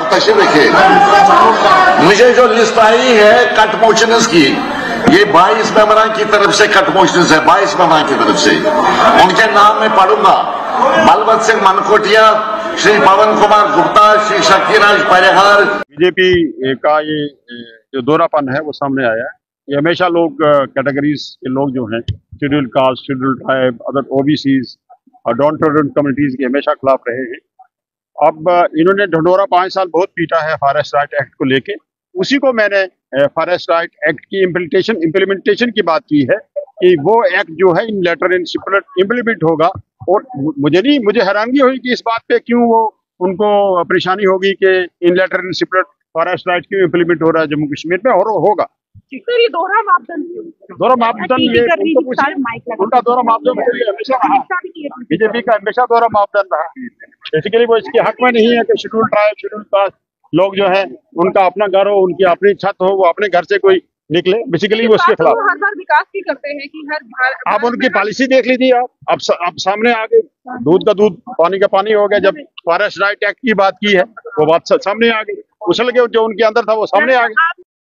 साहब तशरीफ रखिए। मुझे जो लिस्ट आई है कट मोशंस की, ये 22 मेंबरान की तरफ से कट मोशंस है, 22 मेंबरान की तरफ से। उनके नाम मैं पढ़ूंगा: बलवंत सिंह मनकोटिया, श्री पवन कुमार गुप्ता, श्री शक्तिराज परिहार। बीजेपी का ये जो दौरापन है वो सामने आया है। ये हमेशा लोग कैटेगरीज के लोग जो हैं, scheduled caste, scheduled tribe, other OBCs और डाउन टोडन कम्युनिटीज के हमेशा खिलाफ रहे हैं। अब इन्होंने ढंढोरा 5 साल बहुत पीटा है फॉरेस्ट राइट एक्ट को लेके। उसी को मैंने फॉरेस्ट राइट एक्ट की इम्प्लीमेंटेशन की बात की है कि वो एक्ट जो है इन लेटर इन स्पिरिट इम्प्लीमेंट होगा। और मुझे हैरानगी हुई कि इस बात पे क्यों वो उनको परेशानी होगी कि in letter in spirit forest right क्यों इम्प्लीमेंट हो रहा है जम्मू कश्मीर में, और होगा। सर, ये दोहरा मापदंड ये उनका दोहरा मापदंड हमेशा रहा, बीजेपी का हमेशा दोहरा मापदंड रहा। बेसिकली वो इसके हक में नहीं है कि शेड्यूल ट्राइब, शेड्यूल कास्ट लोग जो है उनका अपना घर हो, उनकी अपनी छत हो, वो अपने घर से कोई निकले। बेसिकली वो उसके खिलाफ हर बार विकास की करते हैं कि हर आप उनकी पॉलिसी देख लीजिए। आप सामने आ गए, दूध का दूध पानी का पानी हो गया। जब फॉरेस्ट राइट एक्ट की बात की है वो बात सामने आ गई, उछल के जो उनके अंदर था वो सामने आ गया।